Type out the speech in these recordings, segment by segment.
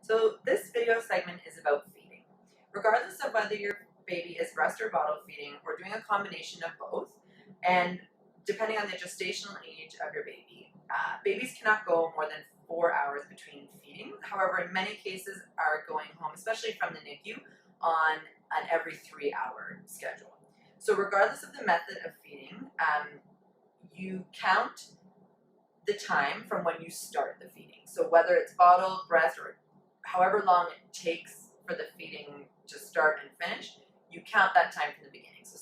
So this video segment is about feeding. Regardless of whether your baby is breast or bottle feeding or doing a combination of both, and depending on the gestational age of your baby, babies cannot go more than 4 hours between feeding. However, in many cases are going home, especially from the NICU, on an every 3 hour schedule. So regardless of the method of feeding, you count the time from when you start the feeding. So whether it's bottle, breast, or however long it takes for the feeding to start and finish, you count that time from the beginning. So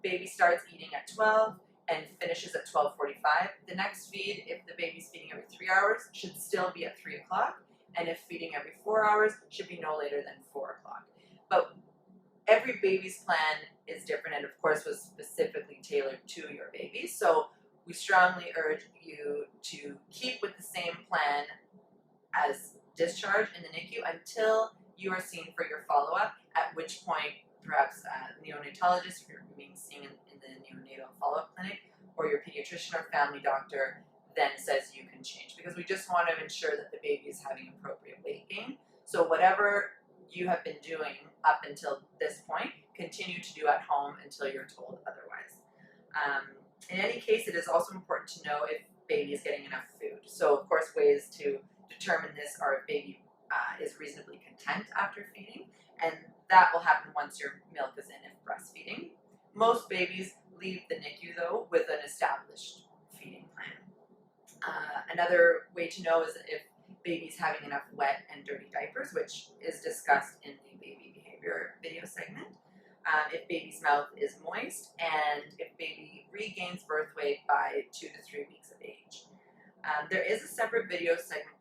baby starts eating at 12 and finishes at 12:45. The next feed, if the baby's feeding every 3 hours, should still be at 3 o'clock. And if feeding every 4 hours, should be no later than 4 o'clock. But every baby's plan is different and of course was specifically tailored to your baby. So we strongly urge you to keep with the same plan as discharge in the NICU until you are seen for your follow-up, at which point perhaps a neonatologist, if you're being seen in the neonatal follow-up clinic, or your pediatrician or family doctor then says you can change, because we just want to ensure that the baby is having appropriate weight gain. So whatever you have been doing up until this point, continue to do at home until you're told otherwise. In any case, it is also important to know if baby is getting enough food. So of course, ways to determine this are if baby is reasonably content after feeding, and that will happen once your milk is in if breastfeeding. Most babies leave the NICU though with an established feeding plan. Another way to know is if baby's having enough wet and dirty diapers, which is discussed in the baby behavior video segment. If baby's mouth is moist, and if baby regains birth weight by 2 to 3 weeks of age. There is a separate video segment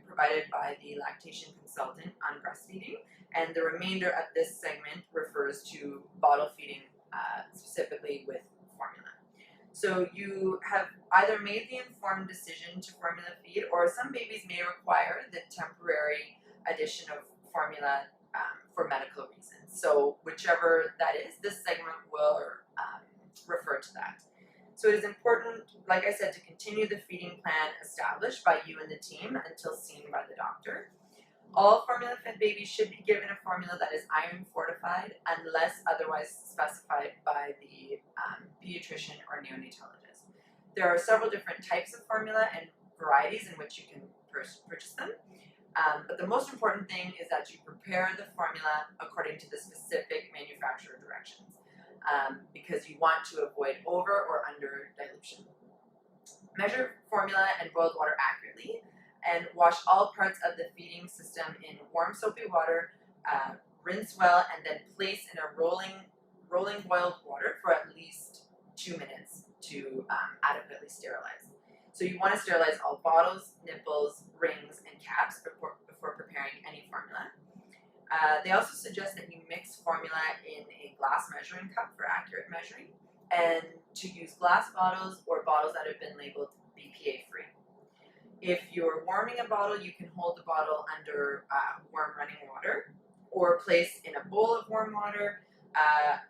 provided by the lactation consultant on breastfeeding, and the remainder of this segment refers to bottle feeding, specifically with formula. So you have either made the informed decision to formula feed, or some babies may require the temporary addition of formula for medical reasons. So whichever that is, this segment will refer to that. So it is important, like I said, to continue the feeding plan established by you and the team until seen by the doctor. All formula-fed babies should be given a formula that is iron fortified unless otherwise specified by the pediatrician or neonatologist. There are several different types of formula and varieties in which you can purchase them. But the most important thing is that you prepare the formula according to the specific manufacturer directions, because you want to avoid over or under dilution. Measure formula and boiled water accurately, and wash all parts of the feeding system in warm soapy water, rinse well, and then place in a rolling boiled water for at least 2 minutes to adequately sterilize. So you want to sterilize all bottles, nipples, rings, and caps before preparing any formula. They also suggest that you mix formula in a glass measuring cup for accurate measuring, and to use glass bottles or bottles that have been labeled BPA free. If you're warming a bottle, you can hold the bottle under warm running water, or place in a bowl of warm water,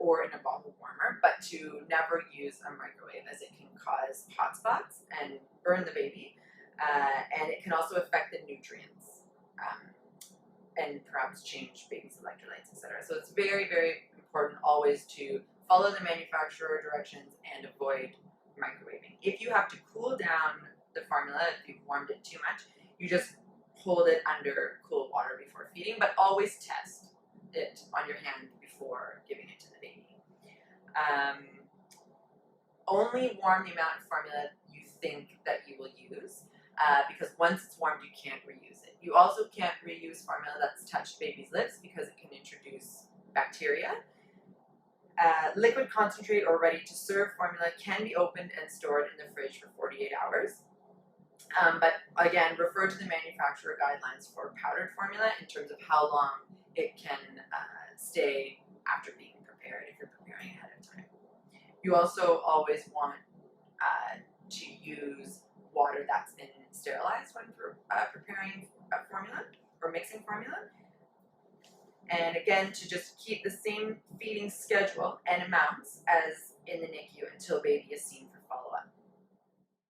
or in a bottle warmer, but to never use a microwave, as it can cause hot spots and burn the baby, and it can also affect the nutrients and perhaps change baby's electrolytes, etc. So it's very, very important always to follow the manufacturer directions and avoid microwaving. If you have to cool down the formula, if you've warmed it too much, you just hold it under cool water before feeding, but always test it on your hand before giving it to the baby. Only warm the amount of formula you think that you will use, because once it's warmed, you can't reuse it. You also can't reuse formula that's touched baby's lips because it can introduce bacteria. Liquid concentrate or ready-to-serve formula can be opened and stored in the fridge for 48 hours. But again, refer to the manufacturer guidelines for powdered formula in terms of how long it can stay after being prepared if you're preparing ahead of time. You also always want to use water that's been sterilized when preparing formula or mixing formula. And again, to just keep the same feeding schedule and amounts as in the NICU until baby is seen for follow-up.